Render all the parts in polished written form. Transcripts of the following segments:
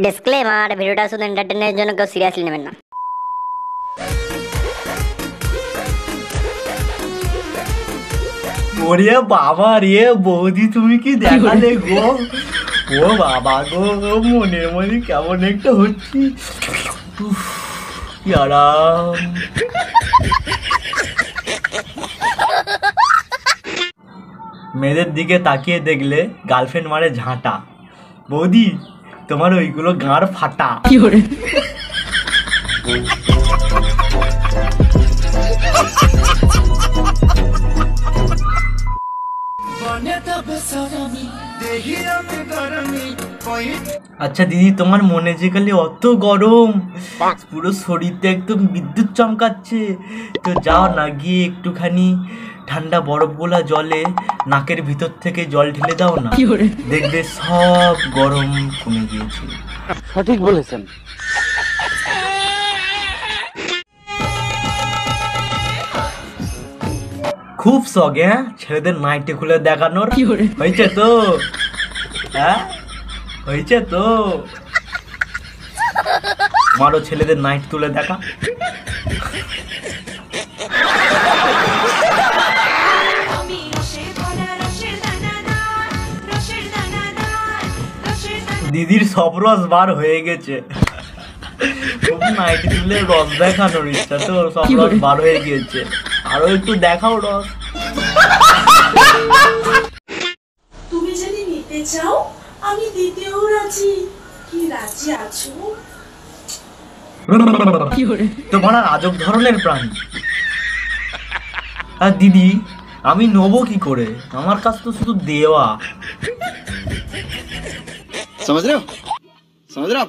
Disclaimer, ভিডিওটা শুধু এন্টারটেইনমেন্টের জন্য, কেউ সিরিয়াসলি নেবেন না। ওরে বাবা রে বৌদি, তুমি কি দেখালে গো? ও বাবা গো, মনের মনে কেমন একটা হচ্ছে। কি আরাম। মেয়েদের দিকে তাকিয়ে দেখলে গার্লফ্রেন্ড মারে ঝাঁটা। বৌদি, তোমার ওইগুলো গাঁড় ফাটা। আচ্ছা দিদি, তোমার মনে যে কালে অত গরম, পুরো শরীরটা একদম বিদ্যুৎ চমকাচ্ছে, তো যাও না, গিয়ে একটুখানি ঠান্ডা বরফ গোলা জলে নাকের ভিতর থেকে জল ঢেলে দাও না, দেখবে সব গরম কমে গিয়েছে। সঠিক বলেছেন। খুব শখ হ্যাঁ ছেলেদের নাইটি খুলে দেখানোর। হয়েছে তো? হ্যাঁ হয়েছে তো? মারো ছেলেদের নাইট তুলে দেখা। দিদির সব রস বার হয়ে গেছে। নাইটি তুলে রস দেখানোর ইচ্ছা, তো সব রস বার হয়ে গিয়েছে, আরো একটু দেখাও রস। তুমি যদি নিতে চাও আমি দিতেও রাজি। কি রাজি আছো? তোমার আজব ধরনের প্রাণী। আর দিদি, আমি নেবো কি করে? আমার কাছ তো শুধু দেওয়া। समझ रहे हो? समझ रहे हो?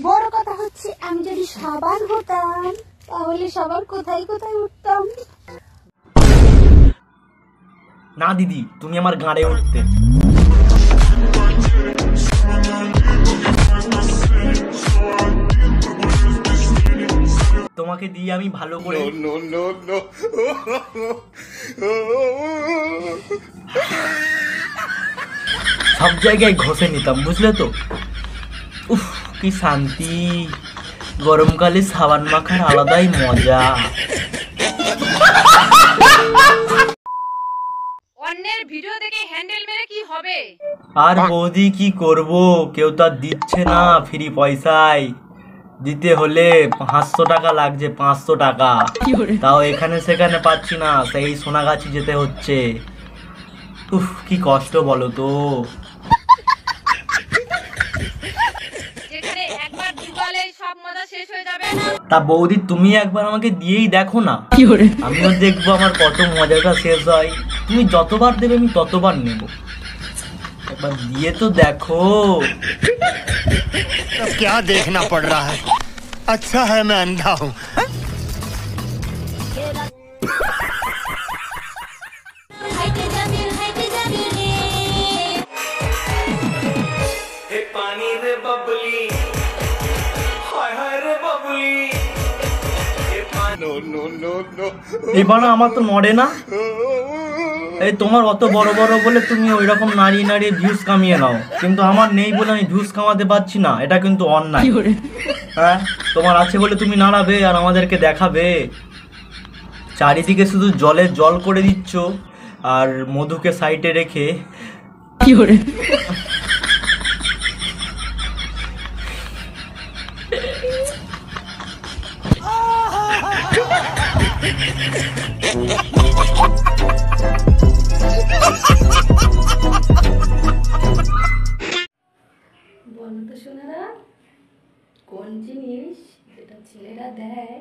বড় কথা হচ্ছে আমি যদি সাবান হতাম তাহলে সবার কোথায় কোথায় উঠতাম। না দিদি, তুমি আমার গাঁড়ে উঠতে। তোমাকে দিয়ে আমি ভালো করে সব জায়গায় ঘষে নিতাম, বুঝলে তো? উফ, কি শান্তি। গরমকালে সাবান মাখার আলাদাই মজা। অন্যের ভিডিও দেখে হ্যান্ডেল মেরে কি হবে? আর বৌদি কি করব, কেউ তো আর দিচ্ছে না ফ্রি পয়সায়। দিতে হলে 500 টাকা লাগছে, 500 টাকা। তাও এখানে সেখানে পাচ্ছি না, সেই সোনাগাছি যেতে হচ্ছে। উফ, কি কষ্ট বলো তো। যেখানে একবার দুগালে সব মজা শেষ হয়ে যাবে। তা বৌদি, তুমি একবার আমাকে দিয়েই দেখো না, আমিও দেখবো আমার কত মজাটা শেষ হয়। তুমি যতবার দেবে আমি ততবার নেব। একবার দিয়ে তো দেখো। क्या देखना पड़ रहा है? अच्छा है मैं अंधा हूँ। এবার আমার তো নড়ে না। এই তোমার অত বড় বড় বলে তুমি ওই রকম নাড়িয়ে নাড়িয়ে ভিউজ কামিয়ে নাও, কিন্তু আমার নেই বলে আমি ভিউজ কামাতে পারছি না, এটা কিন্তু অন্যায়। হ্যাঁ, তোমার আছে বলে তুমি নাড়াবে আর আমাদেরকে দেখাবে। চারিদিকে শুধু জলে জল করে দিচ্ছ আর মধুকে সাইডে রেখে। বলো তো সোনারা, কোন জিনিস যেটা ছেলেরা দেয়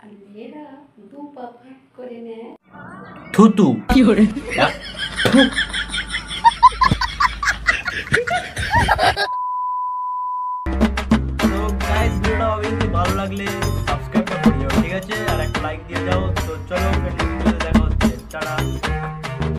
আর মেয়েরা দু পা ফাঁক করে নেয়? থুতু।